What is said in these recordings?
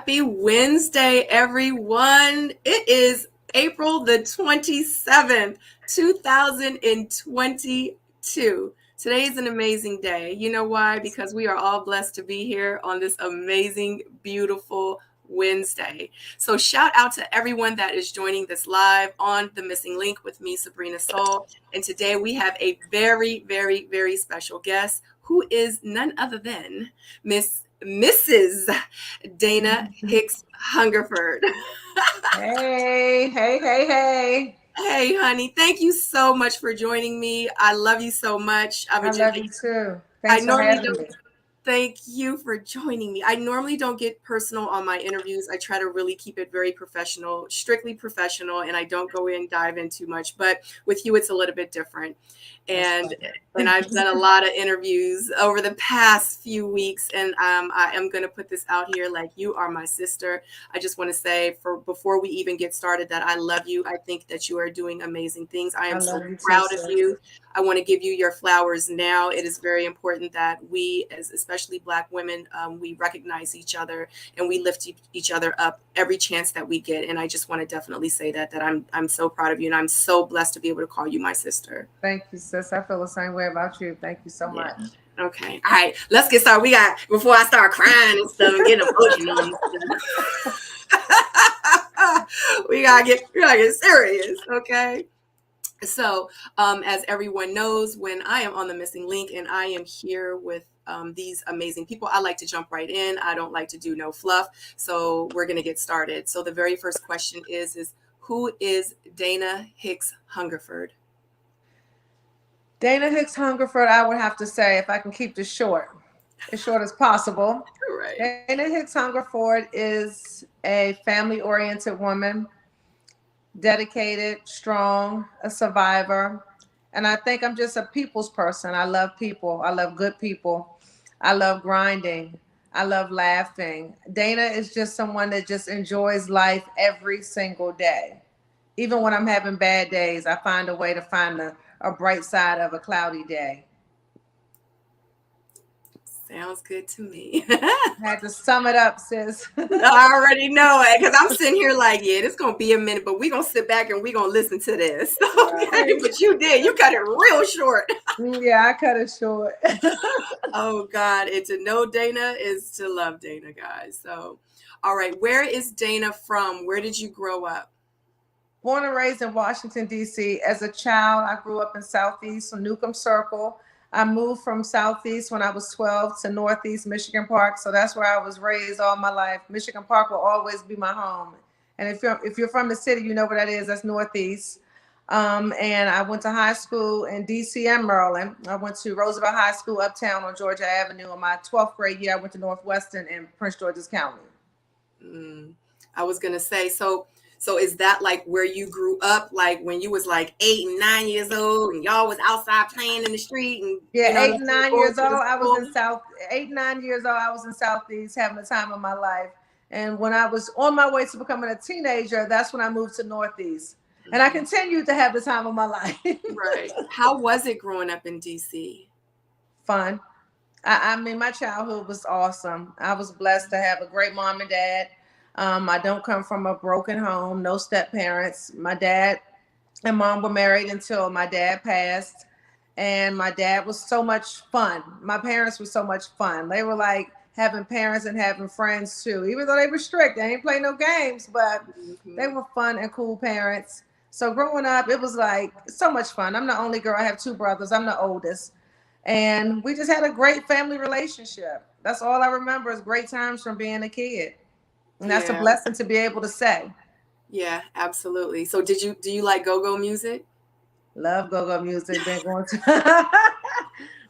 Happy Wednesday, everyone. It is April the 27th, 2022. Today is an amazing day. You know why? Because we are all blessed to be here on this amazing, beautiful Wednesday. So shout out to everyone that is joining this live on The Missing Link with me, Sabrina Soul. And today we have a very, very, very special guest who is none other than Mrs. Dana Hicks-Hungerford. Hey. Hey, honey. Thank you so much for joining me. I love you so much. I love you too. Thanks for having me. Thank you for joining me. I normally don't get personal on my interviews. I try to really keep it very professional, strictly professional, and I don't go in, dive in too much. But with you, it's a little bit different. And I've done a lot of interviews over the past few weeks, and I am going to put this out here like you are my sister. I just want to say before we even get started that I love you. I think that you are doing amazing things. I am so proud of you. I want to give you your flowers now. It is very important that we, as especially Black women, we recognize each other and we lift each other up every chance that we get. And I just want to definitely say that I'm so proud of you, and I'm so blessed to be able to call you my sister. Thank you, sis. I feel the same way about you. Thank you so much. Okay. All right. Let's get started. Before I start crying and stuff and get emotional, we gotta get serious. Okay. So, as everyone knows, when I am on The Missing Link and I am here with these amazing people, I like to jump right in. I don't like to do no fluff. So we're going to get started. So the very first question is who is Dana Hicks-Hungerford? Dana Hicks-Hungerford, I would have to say, if I can keep this short, as short as possible. Right. Dana Hicks-Hungerford is a family-oriented woman, dedicated, strong, a survivor. And I think I'm just a people's person. I love people. I love good people. I love grinding. I love laughing. Dana is just someone that just enjoys life every single day. Even when I'm having bad days, I find a way to find a bright side of a cloudy day. Sounds good to me. Had to sum it up, sis. I already know it because I'm sitting here like, yeah, this is going to be a minute, but we're going to sit back and we're going to listen to this. Okay, but you cut it real short. Yeah, I cut it short. Oh, God. And to know Dana is to love Dana, guys. So, all right. Where is Dana from? Where did you grow up? Born and raised in Washington, D.C. As a child, I grew up in Southeast, so Newcomb Circle. I moved from Southeast when I was 12 to Northeast Michigan Park. So that's where I was raised all my life. Michigan Park will always be my home. And if you're from the city, you know where that is. That's Northeast. And I went to high school in DC and Maryland. I went to Roosevelt High School uptown on Georgia Avenue. In my 12th grade year, I went to Northwestern in Prince George's County. I was going to say, so is that like where you grew up, like when you was like 8 and 9 years old and y'all was outside playing in the street? And yeah, 8 and 9 years old, I was in 8, 9 years old, I was in Southeast having the time of my life. And when I was on my way to becoming a teenager, that's when I moved to Northeast. And I continued to have the time of my life. Right. How was it growing up in DC? Fun. I mean, my childhood was awesome. I was blessed to have a great mom and dad. I don't come from a broken home, no step parents. My dad and mom were married until my dad passed. And my dad was so much fun. My parents were so much fun. They were like having parents and having friends too. Even though they were strict, they ain't play no games, but they were fun and cool parents. So growing up, it was like so much fun. I'm the only girl. I have 2 brothers. I'm the oldest. And we just had a great family relationship. That's all I remember is great times from being a kid. And that's a blessing to be able to say. Yeah, absolutely. So do you like go-go music? Love go-go music. Been going to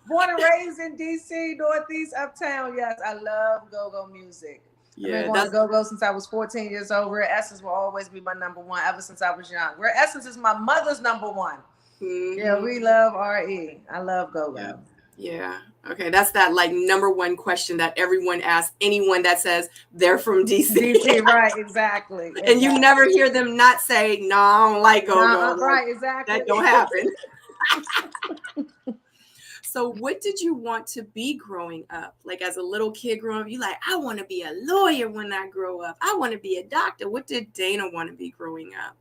born and raised in DC, Northeast, uptown. Yes, I love go-go music. Yeah, I've been going to go-go since I was 14 years old. Rare Essence will always be my number one ever since I was young. Rare Essence is my mother's number one. Yeah, we love RE. I love go-go. Yeah. Okay. That's that like number one question that everyone asks anyone that says they're from DC. DC, right, exactly. And you never hear them not say, no, I don't like go-go. Right, exactly. That don't happen. So what did you want to be growing up? Like as a little kid growing up, you like, I want to be a lawyer when I grow up. I want to be a doctor. What did Dana want to be growing up?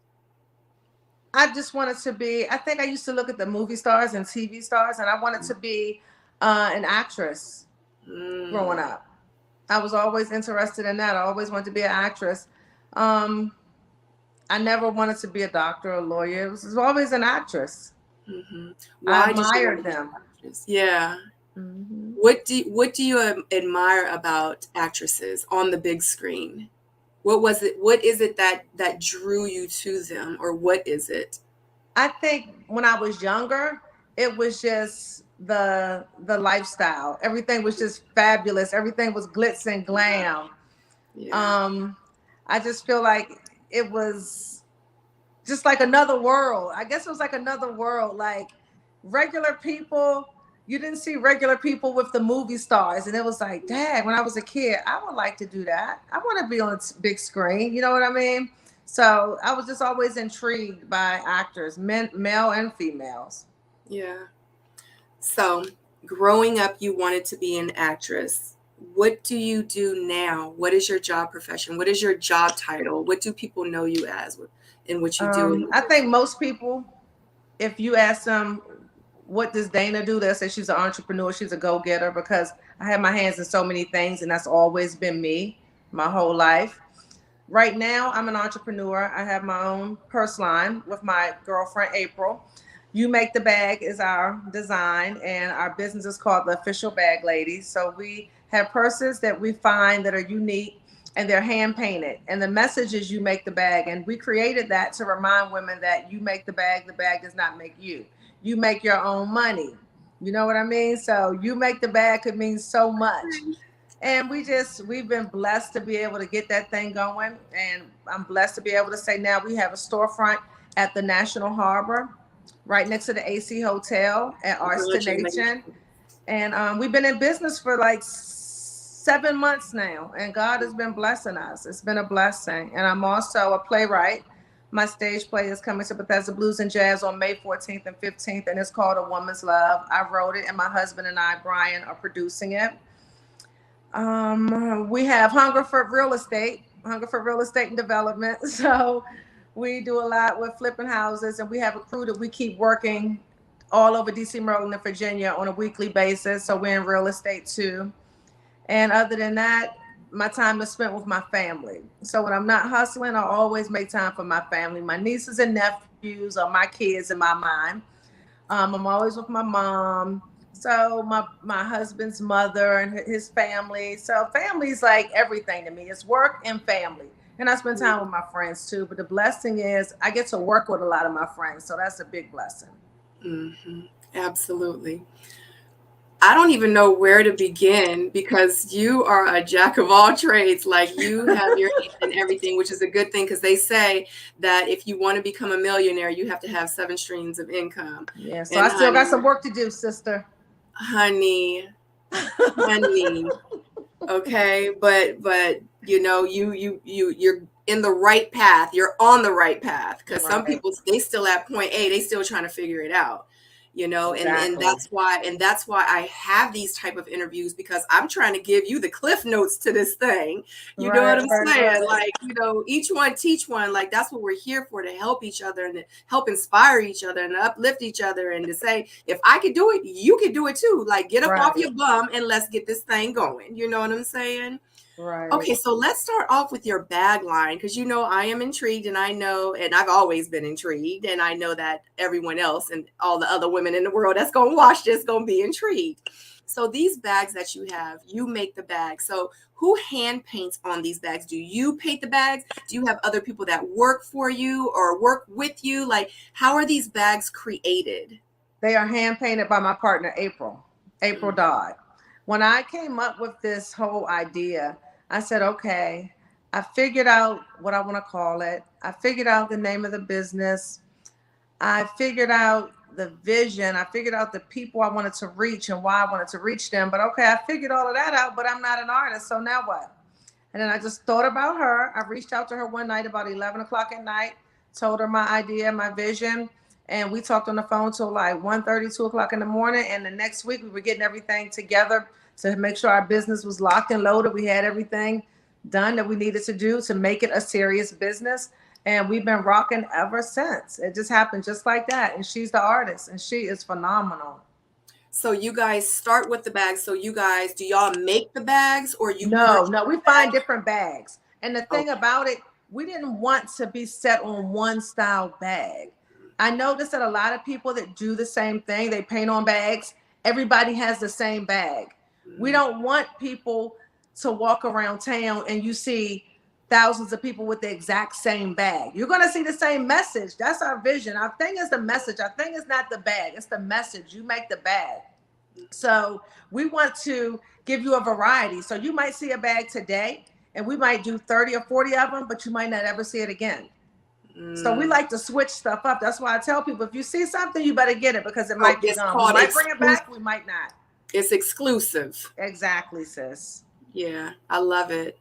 I just wanted to be, I think I used to look at the movie stars and TV stars, and I wanted to be an actress growing up. I was always interested in that. I always wanted to be an actress. I never wanted to be a doctor or a lawyer. It was always an actress. I Why did you want admired to be an them. actress? Yeah. Mm-hmm. What do you admire about actresses on the big screen? What was it? What is it that drew you to them, or what is it? I think when I was younger, it was just the lifestyle. Everything was just fabulous. Everything was glitz and glam. Yeah. I just feel like it was just like another world. I guess it was like another world. Like regular people, you didn't see regular people with the movie stars. And it was like, dang, when I was a kid, I would like to do that. I want to be on a big screen. You know what I mean? So I was just always intrigued by actors, men, male and females. Yeah. So, growing up, you wanted to be an actress. What do you do now? What is your job profession? What is your job title? What do people know you as in what you do? I think most people, if you ask them, what does Dana do? They say she's an entrepreneur, she's a go-getter, because I have my hands in so many things, and that's always been me my whole life. Right now, I'm an entrepreneur. I have my own purse line with my girlfriend, April. You Make the Bag is our design, and our business is called the Official Bag Ladies. So we have purses that we find that are unique, and they're hand painted. And the message is you make the bag. And we created that to remind women that you make the bag does not make you. You make your own money. You know what I mean? So you make the bag could mean so much. And we've been blessed to be able to get that thing going. And I'm blessed to be able to say now we have a storefront at the National Harbor, right next to the AC Hotel at Arstenation. And we've been in business for like 7 months now, and God has been blessing us. It's been a blessing. And I'm also a playwright. My stage play is coming to Bethesda Blues and Jazz on May 14th and 15th, and it's called A Woman's Love. I wrote it, and my husband and I, Brian, are producing it. We have Hungerford Real Estate and Development. So we do a lot with flipping houses, and we have a crew that we keep working all over DC, Maryland, and Virginia on a weekly basis. So we're in real estate too. And other than that, my time is spent with my family. So when I'm not hustling, I always make time for my family. My nieces and nephews are my kids in my mind. I'm always with my mom. So my husband's mother and his family. So family's like everything to me. It's work and family. And I spend time with my friends too. But the blessing is I get to work with a lot of my friends. So that's a big blessing. Mm-hmm. Absolutely. I don't even know where to begin because you are a jack of all trades. Like you have your hand in everything, which is a good thing because they say that if you want to become a millionaire, you have to have 7 streams of income. Yeah, so I still got some work to do, sister. Honey. Okay, but you know, you're in the right path. You're on the right path because some people they still at point A, they still trying to figure it out. You know, and that's why I have these type of interviews because I'm trying to give you the cliff notes to this thing. You know what I'm saying? Like, you know, each one teach one. Like that's what we're here for, to help each other and to help inspire each other and uplift each other and to say, if I could do it, you could do it too. Like get up off your bum and let's get this thing going. You know what I'm saying? Right. Okay, so let's start off with your bag line because you know I am intrigued and I know, and I've always been intrigued, and I know that everyone else and all the other women in the world that's going to watch this going to be intrigued. So these bags that you have, you make the bags. So who hand paints on these bags? Do you paint the bags? Do you have other people that work for you or work with you? Like, how are these bags created? They are hand painted by my partner, April Dodd. When I came up with this whole idea, I said, okay, I figured out what I want to call it. I figured out the name of the business. I figured out the vision. I figured out the people I wanted to reach and why I wanted to reach them. But okay, I figured all of that out, but I'm not an artist. So now what? And then I just thought about her. I reached out to her one night about 11 o'clock at night, told her my idea, my vision. And we talked on the phone till like 1:30, 2 o'clock in the morning. And the next week we were getting everything together to make sure our business was locked and loaded. We had everything done that we needed to do to make it a serious business. And we've been rocking ever since. It just happened just like that. And she's the artist and she is phenomenal. So you guys start with the bags. So you guys, do y'all make the bags or you No, purchase we the find bags? different bags. And the thing about it, we didn't want to be set on one style bag. I noticed that a lot of people that do the same thing, they paint on bags, everybody has the same bag. We don't want people to walk around town and you see thousands of people with the exact same bag. You're going to see the same message. That's our vision. Our thing is the message. Our thing is not the bag. It's the message. You make the bag. So we want to give you a variety. So you might see a bag today and we might do 30 or 40 of them, but you might not ever see it again. So we like to switch stuff up. That's why I tell people, if you see something, you better get it because it might be gone. We might bring it back. We might not. It's exclusive. Exactly, sis. Yeah, I love it.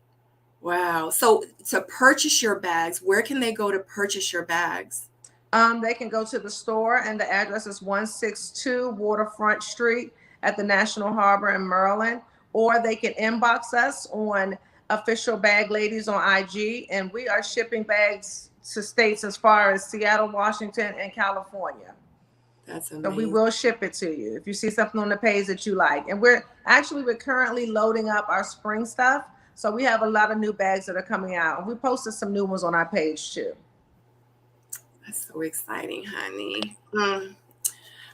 Wow. So to purchase your bags, where can they go to purchase your bags? They can go to the store and the address is 162 Waterfront Street at the National Harbor in Maryland, or they can inbox us on Official Bag Ladies on IG, and we are shipping bags to states as far as Seattle, Washington, and California. That's amazing. So we will ship it to you if you see something on the page that you like. And we're currently loading up our spring stuff. So we have a lot of new bags that are coming out, and we posted some new ones on our page too. That's so exciting, honey.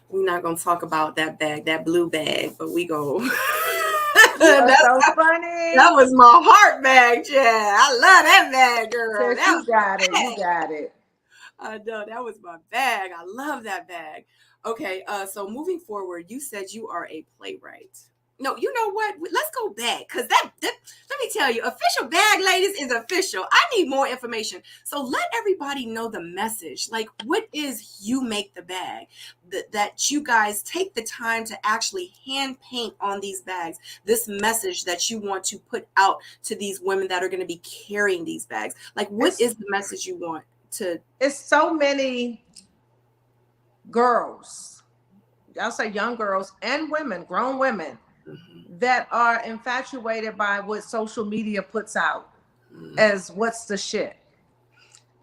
We're not gonna talk about that bag, that blue bag, but we go. That's so funny. That was my heart bag, yeah. I love that bag, girl. So you got it. You got it. I know that was my bag. I love that bag. Okay, so moving forward, you said you are a playwright. No, you know what? Let's go back because that let me tell you, Official Bag Ladies is official. I need more information. So let everybody know the message. Like, what is You Make the Bag? That you guys take the time to actually hand paint on these bags. This message that you want to put out to these women that are going to be carrying these bags. Like, what is the message you want to? It's so many girls, I'll say young girls and women, grown women, that are infatuated by what social media puts out as what's the shit.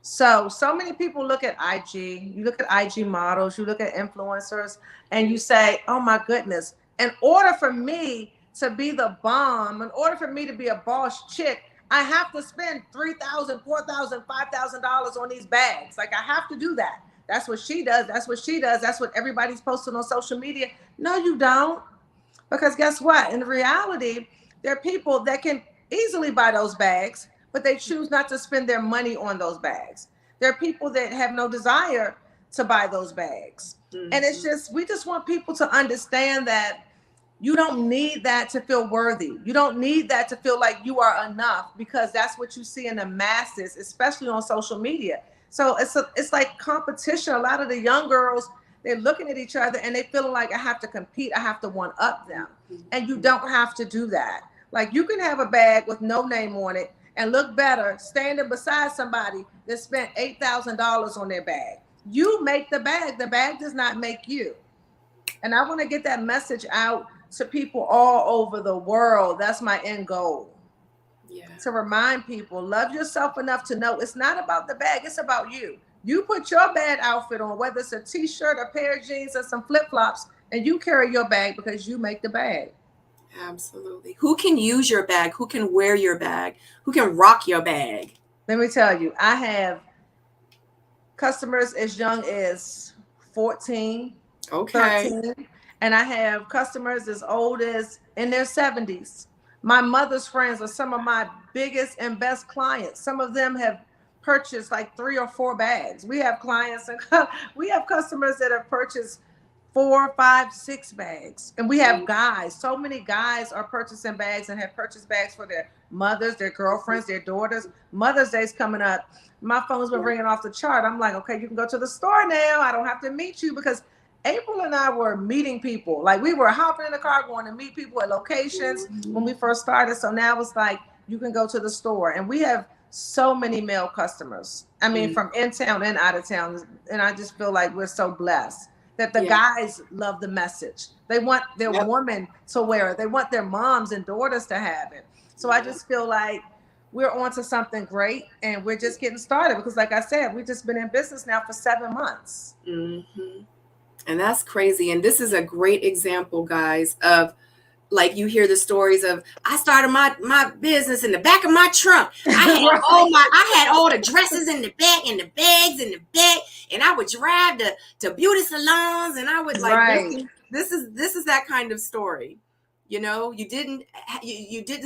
So many people look at IG, you look at IG models, you look at influencers, and you say, oh my goodness, in order for me to be the bomb, in order for me to be a boss chick, I have to spend $3,000, $4,000, $5,000 on these bags. Like, I have to do that. That's what she does. That's what she does. That's what everybody's posting on social media. No, you don't. Because guess what? In reality, there are people that can easily buy those bags, but they choose not to spend their money on those bags. There are people that have no desire to buy those bags. And it's just, we just want people to understand that you don't need that to feel worthy. You don't need that to feel like you are enough, because that's what you see in the masses, especially on social media. So it's like competition. A lot of the young girls, they're looking at each other and they feeling like, I have to compete. I have to one up them. And you don't have to do that. Like, you can have a bag with no name on it and look better standing beside somebody that spent $8,000 on their bag. You make the bag. The bag does not make you. And I want to get that message out to people all over the world. That's my end goal. Yeah. To remind people, love yourself enough to know it's not about the bag. It's about you. You put your bad outfit on, whether it's a t-shirt, a pair of jeans, or some flip-flops, and you carry your bag because you make the bag. Absolutely. Who can use your bag? Who can wear your bag? Who can rock your bag? Let me tell you, I have customers as young as 14, 13, and I have customers as old as in their 70s. My mother's friends are some of my biggest and best clients. Some of them have purchased like 3 or 4 bags. We have clients and we have customers that have purchased 4, 5, 6 bags. And we have guys. So many guys are purchasing bags and have purchased bags for their mothers, their girlfriends, their daughters. Mother's Day's coming up. My phone's been ringing off the chart. I'm like, okay, you can go to the store now. I don't have to meet you, because April and I were meeting people. Like, we were hopping in the car going to meet people at locations when we first started. So now it's like, you can go to the store. And we have so many male customers. I mean, from in town and out of town. And I just feel like we're so blessed that the guys love the message. They want their woman to wear it. They want their moms and daughters to have it. So I just feel like we're onto something great, and we're just getting started because, like I said, we've just been in business now for 7 months. Mm-hmm. And that's crazy. And this is a great example, guys, of like you hear the stories of I started my business in the back of my trunk. I had all the dresses in the back and the bags in the back, and I would drive to beauty salons, and I would like this is that kind of story. You know, you didn't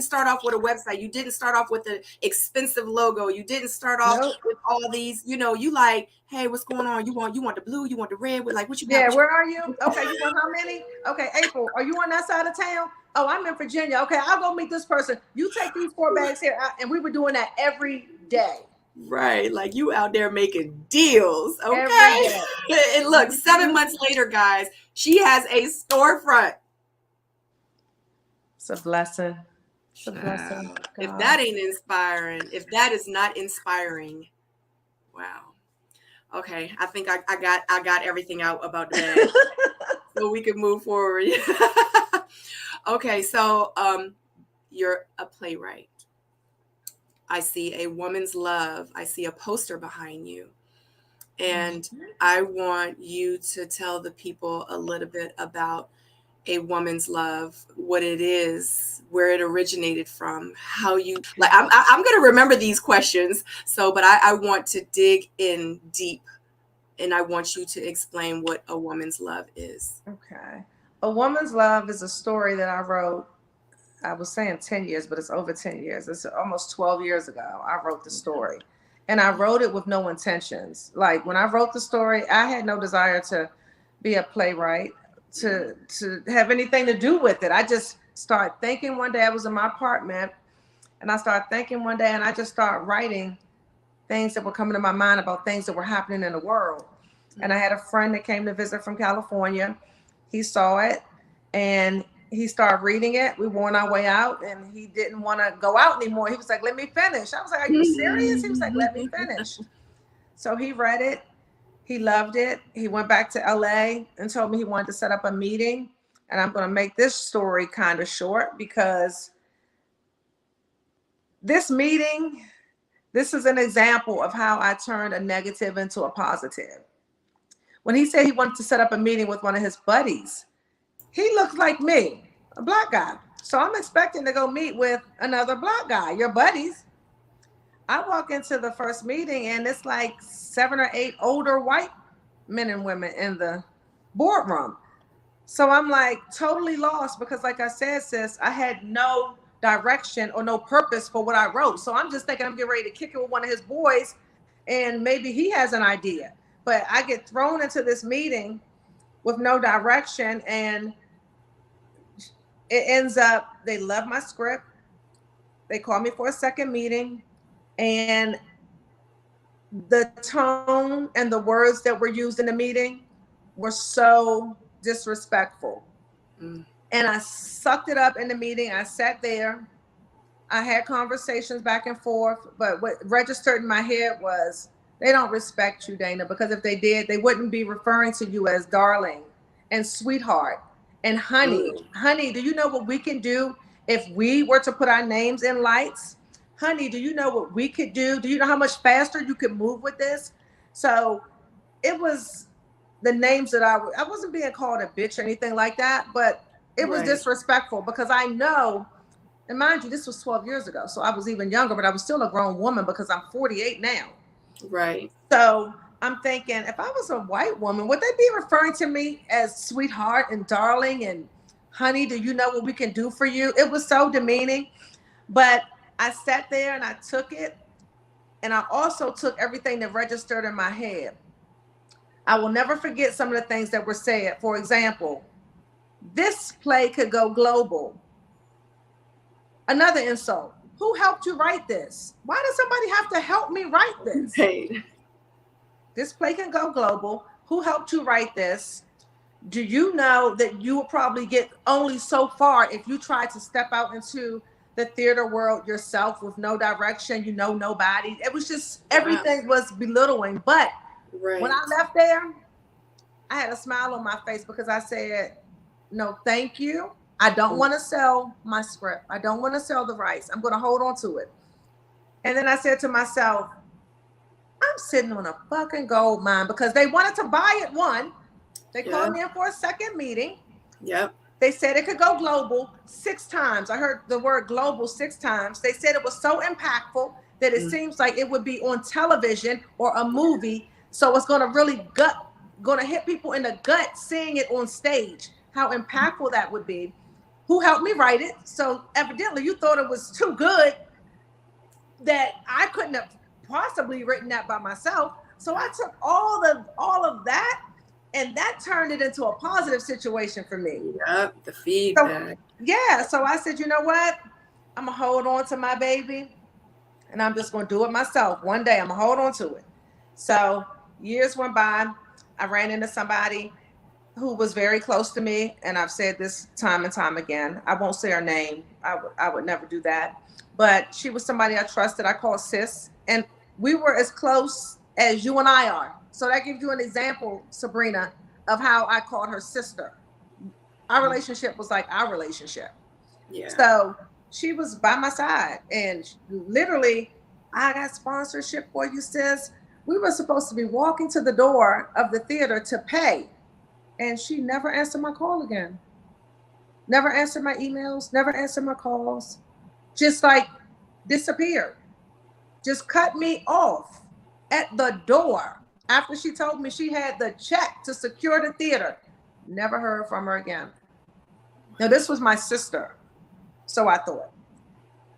start off with a website. You didn't start off with an expensive logo. You didn't start off with all these, you know, you like, hey, what's going on? You want the blue, you want the red, with like what you got? Yeah, where are you? Okay, you want how many? Okay, April, are you on that side of town? Oh, I'm in Virginia. Okay, I'll go meet this person. You take these 4 bags here. And we were doing that every day. Right, like you out there making deals. Okay. And look, 7 months later, guys, she has a storefront. It's a blessing. It's a blessing. God. If that ain't inspiring, if that is not inspiring, wow. Okay, I think I got everything out about that, so we can move forward. Okay, so you're a playwright. I see a woman's love. I see a poster behind you, and I want you to tell the people a little bit about a woman's love, what it is, where it originated from, how you like. I'm going to remember these questions. So, but I want to dig in deep, and I want you to explain what a woman's love is. Okay. A Woman's Love is a story that I wrote. I was saying 10 years, but it's over 10 years. It's almost 12 years ago. I wrote the story, and I wrote it with no intentions. Like when I wrote the story, I had no desire to be a playwright, to have anything to do with it. I just started thinking one day. I was in my apartment, and I started thinking one day, and I just started writing things that were coming to my mind about things that were happening in the world. And I had a friend that came to visit from California. He saw it, and he started reading it. We were on our way out, and he didn't want to go out anymore. He was like, let me finish. I was like, are you serious? He was like, let me finish. So he read it. He loved it. He went back to LA and told me he wanted to set up a meeting. And I'm going to make this story kind of short because this meeting, this is an example of how I turned a negative into a positive. When he said he wanted to set up a meeting with one of his buddies, he looked like me, a black guy. So I'm expecting to go meet with another black guy, your buddies. I walk into the first meeting, and it's like 7 or 8 older white men and women in the boardroom. So I'm like totally lost because, like I said, sis, I had no direction or no purpose for what I wrote. So I'm just thinking I'm getting ready to kick it with one of his boys, and maybe he has an idea. But I get thrown into this meeting with no direction, and it ends up, they love my script. They call me for a second meeting, and the tone and the words that were used in the meeting were so disrespectful. And I sucked it up in the meeting. I sat there. I had conversations back and forth, but what registered in my head was, they don't respect you, Dana, because if they did, they wouldn't be referring to you as darling and sweetheart and honey. Honey, do you know what we can do if we were to put our names in lights? Honey, do you know what we could do? Do you know how much faster you could move with this? So it was the names that I wasn't being called a bitch or anything like that, but it was disrespectful because I know, and mind you, this was 12 years ago. So I was even younger, but I was still a grown woman because I'm 48 now. Right. So I'm thinking, if I was a white woman, would they be referring to me as sweetheart and darling and honey, do you know what we can do for you? It was so demeaning. But I sat there and I took it. And I also took everything that registered in my head. I will never forget some of the things that were said. For example, this play could go global. Another insult. Who helped you write this? Why does somebody have to help me write this? Hey. This play can go global. Who helped you write this? Do you know that you will probably get only so far if you try to step out into the theater world yourself with no direction, you know, nobody. It was just, everything was belittling. But when I left there, I had a smile on my face because I said, no, thank you. I don't want to sell my script. I don't want to sell the rights. I'm going to hold on to it. And then I said to myself, I'm sitting on a fucking gold mine, because they wanted to buy it. One, they called me in for a second meeting. Yep. They said it could go global 6 times. I heard the word global 6 times. They said it was so impactful that it seems like it would be on television or a movie. So it's going to really going to hit people in the gut seeing it on stage, how impactful that would be. Who helped me write it? So evidently you thought it was too good that I couldn't have possibly written that by myself. So I took all of that, and that turned it into a positive situation for me. Yep, the feedback. So I said, you know what? I'm gonna hold on to my baby, and I'm just gonna do it myself. One day I'm gonna hold on to it. So years went by. I ran into somebody who was very close to me, and I've said this time and time again. I won't say her name. I would never do that. But she was somebody I trusted. I called sis, and we were as close as you and I are. So that gives you an example, Sabrina, of how I called her sister. Our relationship was like our relationship. Yeah. So she was by my side, and literally, I got sponsorship for you, sis. We were supposed to be walking to the door of the theater to pay, and she never answered my call again. Never answered my emails, never answered my calls. Just like disappeared. Just cut me off at the door after she told me she had the check to secure the theater. Never heard from her again. Now, this was my sister, so I thought.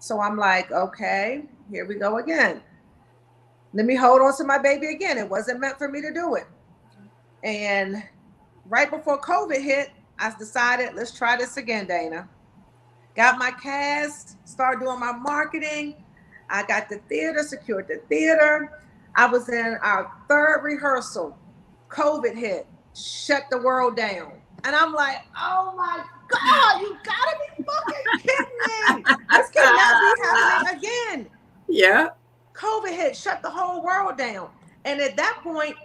So I'm like, okay, here we go again. Let me hold on to my baby again. It wasn't meant for me to do it. And right before COVID hit, I decided, let's try this again, Dana. Got my cast, started doing my marketing. I got the theater, secured the theater. I was in our 3rd rehearsal. COVID hit, shut the world down. And I'm like, oh my God, you gotta be fucking kidding me. This cannot be happening again. Yeah. COVID hit, shut the whole world down. And at that point,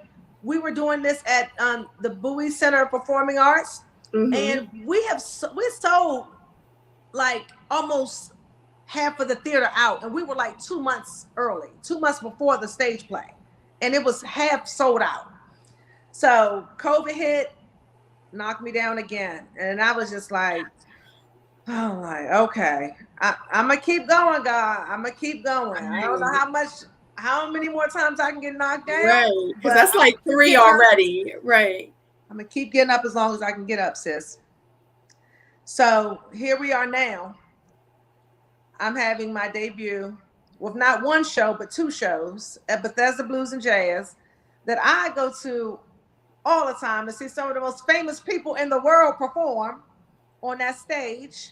we were doing this at the Bowie Center of Performing Arts. And we sold like almost half of the theater out, and we were like 2 months early, 2 months before the stage play, and it was half sold out. So COVID hit, knocked me down again, and I was just like, oh, like, okay, I'm gonna keep going, God. I'm gonna keep going. I don't know how many more times I can get knocked down, right? Because that's like 3 already, right? I'm gonna keep getting up as long as I can get up, sis. So here we are now. I'm having my debut with not one show, but 2 shows at Bethesda Blues and Jazz that I go to all the time to see some of the most famous people in the world perform on that stage.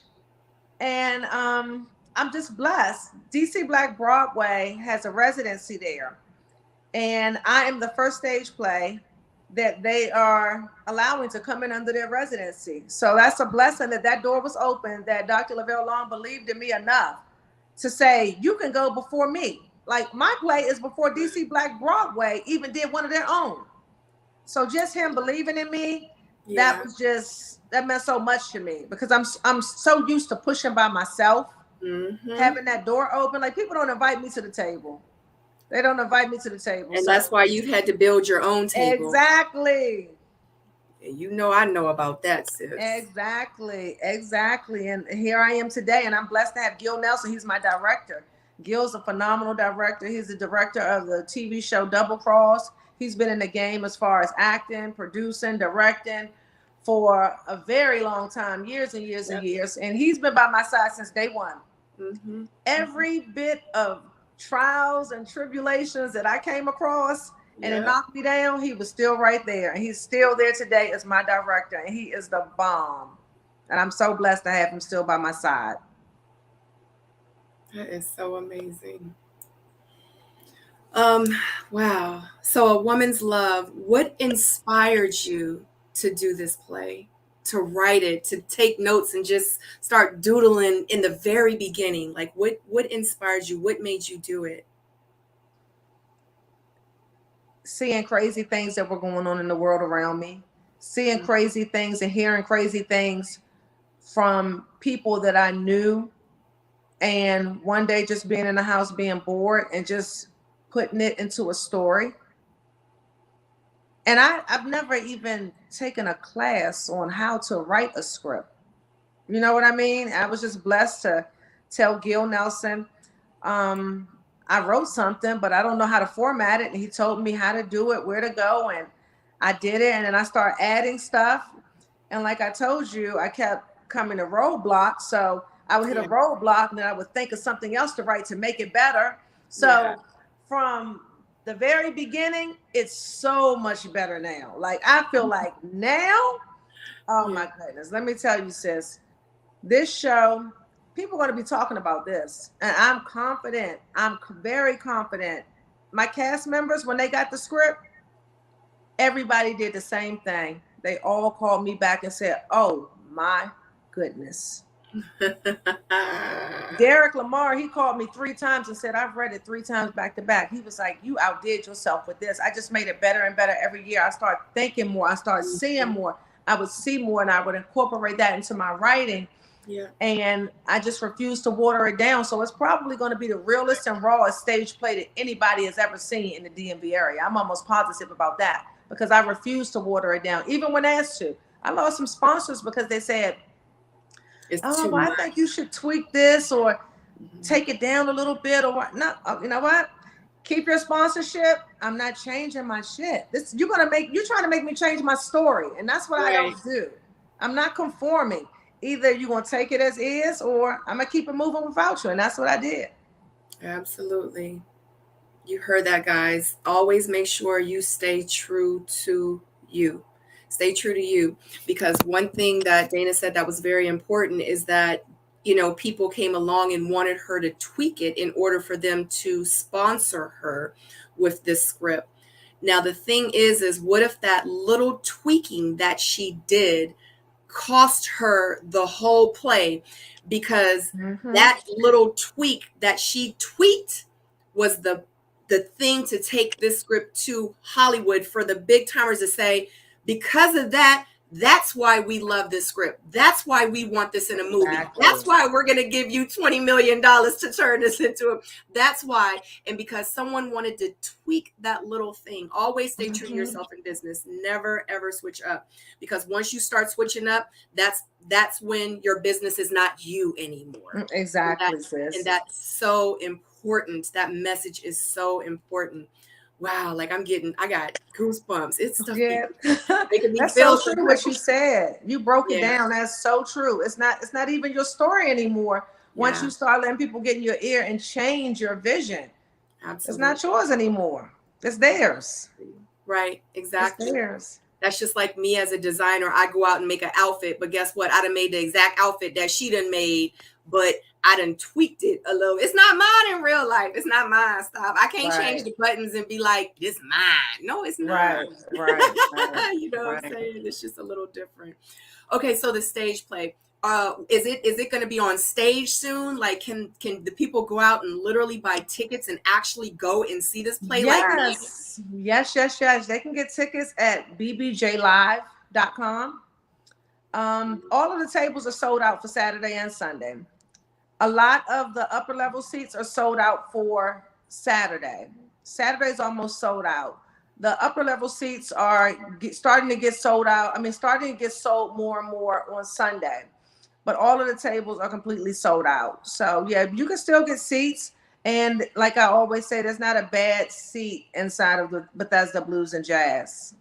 And I'm just blessed. DC Black Broadway has a residency there. And I am the first stage play that they are allowing to come in under their residency. So that's a blessing that door was open, that Dr. Lavelle Long believed in me enough to say, you can go before me. Like, my play is before DC Black Broadway even did one of their own. So just him believing in me, that meant so much to me, because I'm so used to pushing by myself, having that door open. Like, people don't invite me to the table. They don't invite me to the table. And that's why you've had to build your own table. Exactly. And you know I know about that, sis. Exactly. And here I am today, and I'm blessed to have Gil Nelson. He's my director. Gil's a phenomenal director. He's the director of the TV show Double Cross. He's been in the game as far as acting, producing, directing for a very long time, years and years and years. And he's been by my side since day one. Every bit of trials and tribulations that I came across and it knocked me down, he was still right there, and he's still there today as my director, and he is the bomb, and I'm so blessed to have him still by my side. That is so amazing. Wow. So A Woman's Love, what inspired you to do this play, to write it, to take notes and just start doodling in the very beginning? Like what inspired you? What made you do it? Seeing crazy things that were going on in the world around me, seeing crazy things and hearing crazy things from people that I knew. And one day just being in the house, being bored and just putting it into a story. And I've never even taken a class on how to write a script. You know what I mean? I was just blessed to tell Gil Nelson, I wrote something, but I don't know how to format it. And he told me how to do it, where to go. And I did it. And then I started adding stuff. And like I told you, I kept coming to roadblocks. So I would hit a roadblock and then I would think of something else to write to make it better. So from the very beginning, it's so much better now. Like I feel like now, oh my goodness, let me tell you, sis, this show, people are going to be talking about this. And I'm confident. I'm very confident. My cast members, when they got the script, everybody did the same thing. They all called me back and said, oh my goodness. Derek Lamar, he called me 3 times and said, I've read it 3 times back to back. He was like, you outdid yourself with this. I just made it better and better every year. I started thinking more. I started seeing more. I would see more and I would incorporate that into my writing. Yeah. And I just refuse to water it down. So it's probably going to be the realest and rawest stage play that anybody has ever seen in the DMV area. I'm almost positive about that because I refuse to water it down, even when asked to. I lost some sponsors because they said, oh, I think you should tweak this or take it down a little bit or what. No, you know what? Keep your sponsorship. I'm not changing my shit. You're trying to make me change my story. And that's what I don't do. I'm not conforming. Either you're going to take it as is or I'm going to keep it moving without you. And that's what I did. Absolutely. You heard that, guys. Always make sure you stay true to you. Stay true to you. Because one thing that Dana said that was very important is that, people came along and wanted her to tweak it in order for them to sponsor her with this script. Now, the thing is what if that little tweaking that she did cost her the whole play? Because that little tweak that she tweaked was the thing to take this script to Hollywood for the big timers to say, because of that, that's why we love this script. That's why we want this in a movie. Exactly. That's why we're going to give you $20 million to turn this into a. That's why. And because someone wanted to tweak that little thing, always stay true to yourself in business. Never, ever switch up. Because once you start switching up, that's when your business is not you anymore. Exactly, sis. And that's so important. That message is so important. Wow, like I got goosebumps. It's stuff making me that's feel so true what you said. You broke it down. That's so true. It's not even your story anymore. Once you start letting people get in your ear and change your vision. Absolutely. It's not yours anymore. It's theirs. Right, exactly. It's theirs. That's just like me as a designer. I go out and make an outfit, but guess what? I done made the exact outfit that she done made, but I done tweaked it a little. It's not mine in real life. It's not mine. Stop. I can't change the buttons and be like, this mine. No, it's not. Right. You know what I'm saying? It's just a little different. Okay, so the stage play. Is it going to be on stage soon? Like, can the people go out and literally buy tickets and actually go and see this play? Yes. Yes. They can get tickets at bbjlive.com. All of the tables are sold out for Saturday and Sunday. A lot of the upper level seats are sold out for Saturday. Saturday's almost sold out. The upper level seats are starting to get sold out. Starting to get sold more and more on Sunday. But all of the tables are completely sold out. So, you can still get seats. And like I always say, there's not a bad seat inside of the Bethesda Blues and Jazz.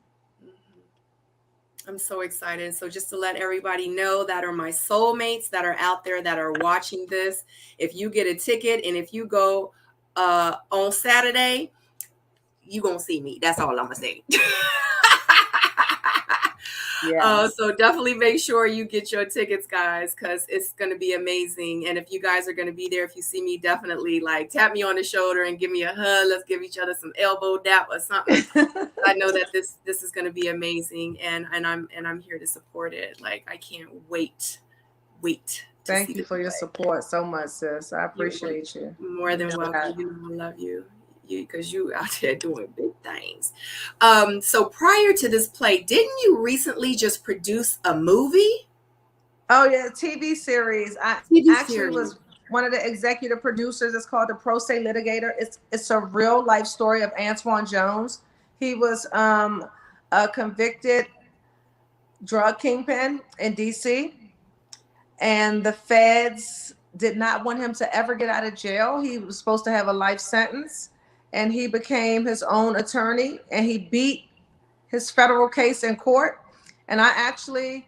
I'm so excited. So just to let everybody know, that are my soulmates that are out there that are watching this. If you get a ticket and if you go on Saturday, you going to see me. That's all I'm going to say. Yes. So definitely make sure you get your tickets, guys, because it's going to be amazing. And if you guys are going to be there, if you see me, definitely like tap me on the shoulder and give me a hug. Let's give each other some elbow dap or something. I know that this is going to be amazing, and I'm here to support it. Like I can't wait to Thank see you the for your play. support so much, sis. I You're appreciate you. more than You know welcome. that. You know I love you. Because you out there doing big things. So prior to this play, didn't you recently just produce a movie? Oh yeah, TV series. I TV actually series. was one of the executive producers. It's called The Pro Se Litigator. It's a real life story of Antoine Jones. He was a convicted drug kingpin in DC, and the feds did not want him to ever get out of jail. He was supposed to have a life sentence, and he became his own attorney, and he beat his federal case in court. And I actually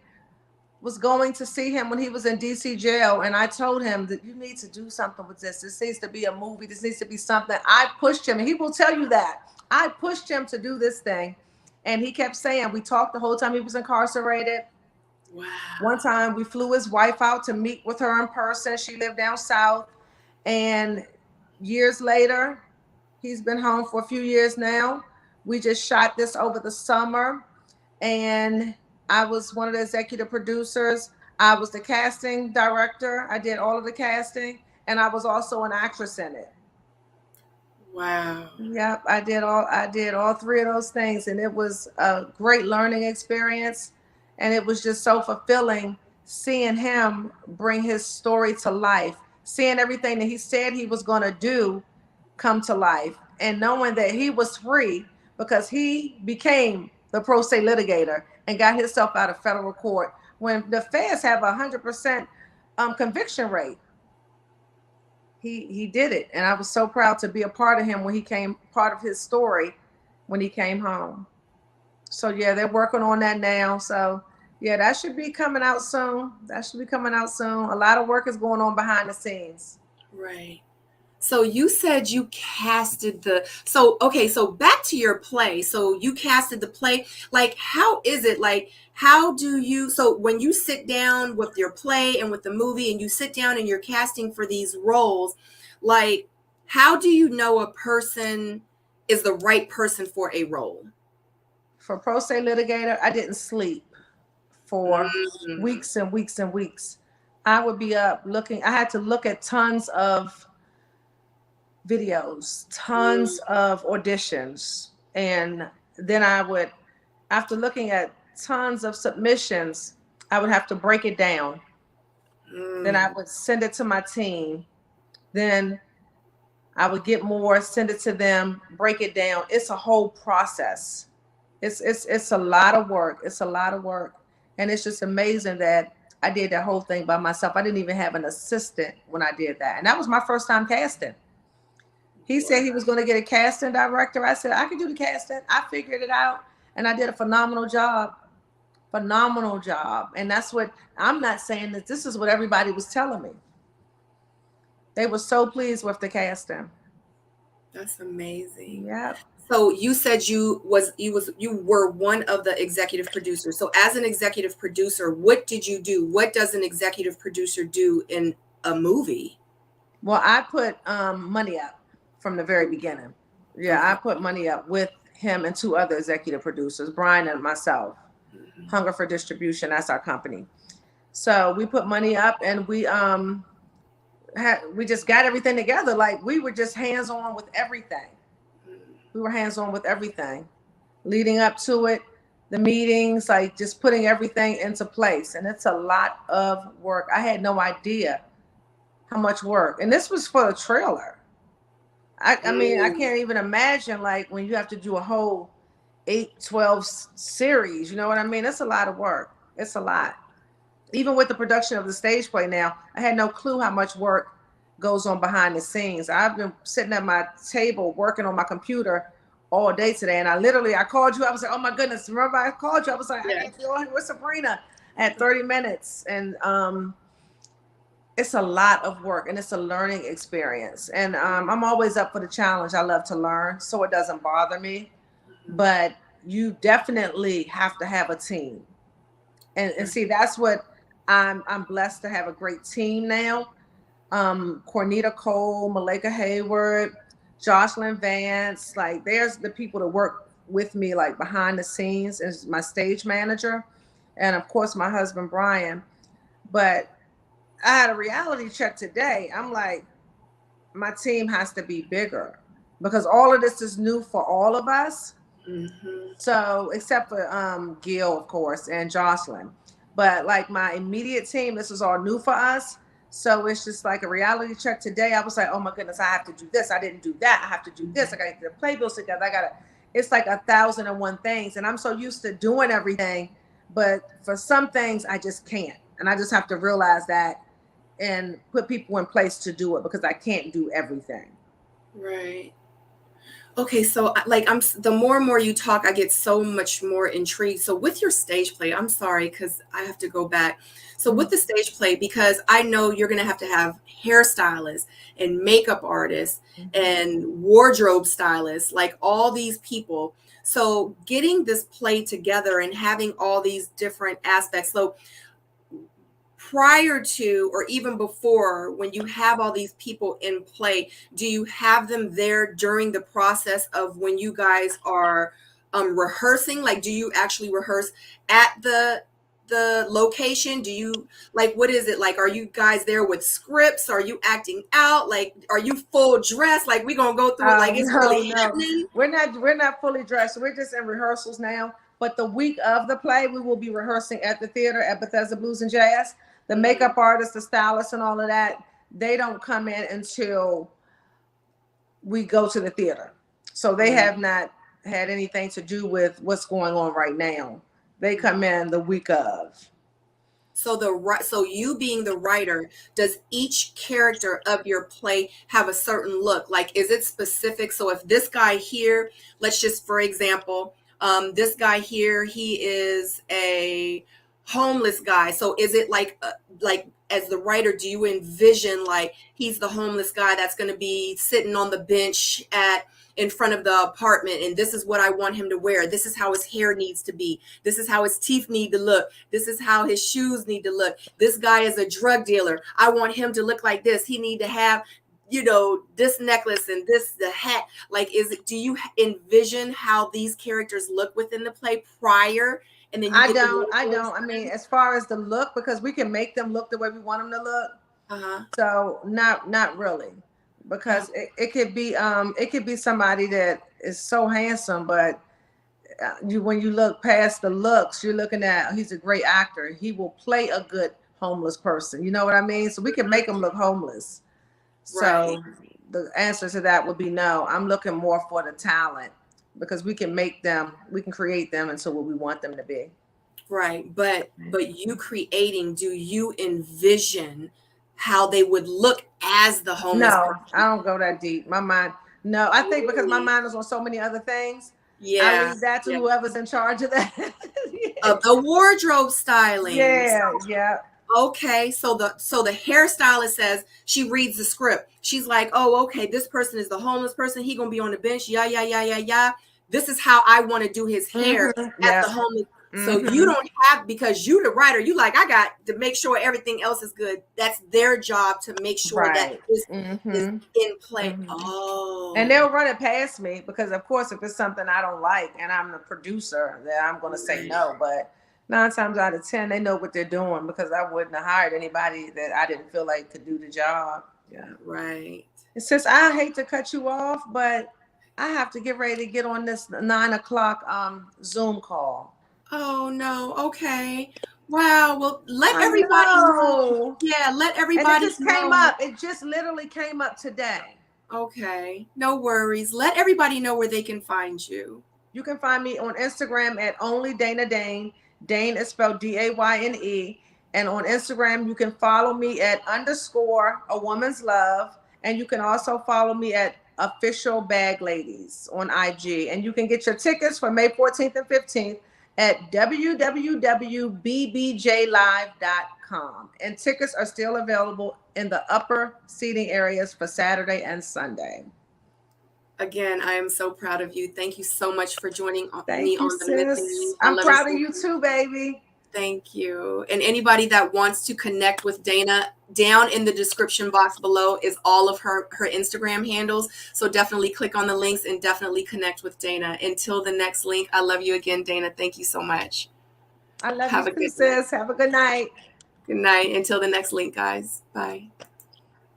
was going to see him when he was in DC jail, and I told him that you need to do something with this. This needs to be a movie. This needs to be something. I pushed him, and he will tell you that. I pushed him to do this thing, and he kept saying, we talked the whole time he was incarcerated. Wow. One time we flew his wife out to meet with her in person. She lived down south, and years later, he's been home for a few years now. We just shot this over the summer, and I was one of the executive producers. I was the casting director. I did all of the casting, and I was also an actress in it. Wow. Yep, I did all three of those things, and it was a great learning experience, and it was just so fulfilling seeing him bring his story to life, seeing everything that he said he was going to do come to life, and knowing that he was free because he became the pro se litigator and got himself out of federal court when the feds have 100% conviction rate. He did it, and I was so proud to be a part of him when he came, part of his story when he came home. So yeah, they're working on that now. So yeah, that should be coming out soon. A lot of work is going on behind the scenes. Right. So you said you casted so back to your play. So you casted the play. Like, how is it? Like, how do you, so when you sit down with your play and with the movie and you sit down and you're casting for these roles, like, how do you know a person is the right person for a role? For pro se litigator, I didn't sleep for Mm. weeks and weeks and weeks. I would be up looking, I had to look at tons of videos, tons of auditions. And then I would, after looking at tons of submissions, I would have to break it down. Then I would send it to my team. Then I would get more, send it to them, break it down. It's a whole process. It's a lot of work. It's a lot of work. And it's just amazing that I did that whole thing by myself. I didn't even have an assistant when I did that. And that was my first time casting. He said he was going to get a casting director. I said, I can do the casting. I figured it out. And I did a phenomenal job. Phenomenal job. And that's what, I'm not saying that this is what everybody was telling me. They were so pleased with the casting. That's amazing. Yeah. So you said you were one of the executive producers. So as an executive producer, what did you do? What does an executive producer do in a movie? Well, I put money up from the very beginning. Yeah, okay. I put money up with him and two other executive producers, Brian and myself. Hunger for Distribution, that's our company. So we put money up, and we just got everything together. Like, we were just hands-on with everything. We were hands-on with everything leading up to it, the meetings, like just putting everything into place. And it's a lot of work. I had no idea how much work. And this was for a trailer. I mean, I can't even imagine, like, when you have to do a whole 8-12 series, you know what I mean? It's a lot of work. It's a lot. Even with the production of the stage play now, I had no clue how much work goes on behind the scenes. I've been sitting at my table working on my computer all day today. And I called you. I was like, oh my goodness. Remember I called you? I was like, I can't go on with Sabrina at 30 minutes. And it's a lot of work, and it's a learning experience. And I'm always up for the challenge. I love to learn, so it doesn't bother me. But you definitely have to have a team. And see, that's what I'm blessed to have a great team now. Cornita Cole, Malika Hayward, Jocelyn Vance, like there's the people that work with me like behind the scenes as my stage manager, and of course my husband Brian. But I had a reality check today. I'm like, my team has to be bigger because all of this is new for all of us. Mm-hmm. So except for Gil, of course, and Jocelyn. But like my immediate team, this is all new for us. So it's just like a reality check today. I was like, oh my goodness, I have to do this. I didn't do that. I have to do this. I gotta get the playbills together. It's like 1,001 things. And I'm so used to doing everything. But for some things, I just can't. And I just have to realize that and put people in place to do it because I can't do everything. Right. Okay, so like the more and more you talk, I get so much more intrigued. So with your stage play, I'm sorry because I have to go back. So with the stage play, because I know you're gonna have to have hairstylists and makeup artists and wardrobe stylists, like all these people. So getting this play together and having all these different aspects. So prior to or even before, when you have all these people in play, do you have them there during the process of when you guys are rehearsing? Like, do you actually rehearse at the location? Do you, like, what is it like? Are you guys there with scripts? Are you acting out? Like, are you full dress? Like, we gonna go through it like it's really happening? We're not fully dressed. We're just in rehearsals now. But the week of the play, we will be rehearsing at the theater at Bethesda Blues and Jazz. The makeup artists, the stylists, and all of that, they don't come in until we go to the theater. So they have not had anything to do with what's going on right now. They come in the week of. So you being the writer, does each character of your play have a certain look? Like, is it specific? So if this guy here, let's just, for example, this guy here, he is a homeless guy. So is it like as the writer, do you envision like he's the homeless guy that's going to be sitting on the bench in front of the apartment, and this is what I want him to wear. This is how his hair needs to be. This is how his teeth need to look. This is how his shoes need to look. This guy is a drug dealer. I want him to look like this. He need to have, this necklace and the hat. Like, do you envision how these characters look within the play prior? And then I don't. I mean, as far as the look, because we can make them look the way we want them to look. So not really. Because it could be somebody that is so handsome, but when you look past the looks, you're looking at, he's a great actor. He will play a good homeless person. You know what I mean? So we can make him look homeless. So the answer to that would be no. I'm looking more for the talent because we can create them into what we want them to be. Right. But you creating, do you envision how they would look as the homeless person? I don't go that deep. My mind, no. I think because my mind is on so many other things. Yeah. I leave that to whoever's in charge of that. Of the wardrobe styling. Yeah. Okay. So the hairstylist says, she reads the script. She's like, oh, okay, this person is the homeless person. He gonna be on the bench. Yeah. This is how I want to do his hair at the homeless. So you don't have, because you the writer, you like, I got to make sure everything else is good. That's their job to make sure that is in play. Oh. And they'll run it past me because, of course, if it's something I don't like and I'm the producer, then I'm going to say no. But 9 times out of 10, they know what they're doing because I wouldn't have hired anybody that I didn't feel like could do the job. Yeah. Right. It says, I hate to cut you off, but I have to get ready to get on this 9 o'clock Zoom call. Oh no. Okay. Wow. Well, let everybody know. Yeah, let everybody know. Came up. It just literally came up today. Okay. No worries. Let everybody know where they can find you. You can find me on Instagram at only Dana Dane. Dane is spelled Dayne. And on Instagram, you can follow me at _a woman's love. And you can also follow me at official bag ladies on IG. And you can get your tickets for May 14th and 15th at www.bbjlive.com. And tickets are still available in the upper seating areas for Saturday and Sunday. Again, I am so proud of you. Thank you so much for joining me on the Myth. I'm proud of you too, baby. Thank you. And anybody that wants to connect with Dana, down in the description box below is all of her Instagram handles. So definitely click on the links and definitely connect with Dana. Until the next link, I love you again, Dana. Thank you so much. I love you too, sis. Have a good night. Good night. Until the next link, guys. Bye.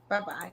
Bye-bye.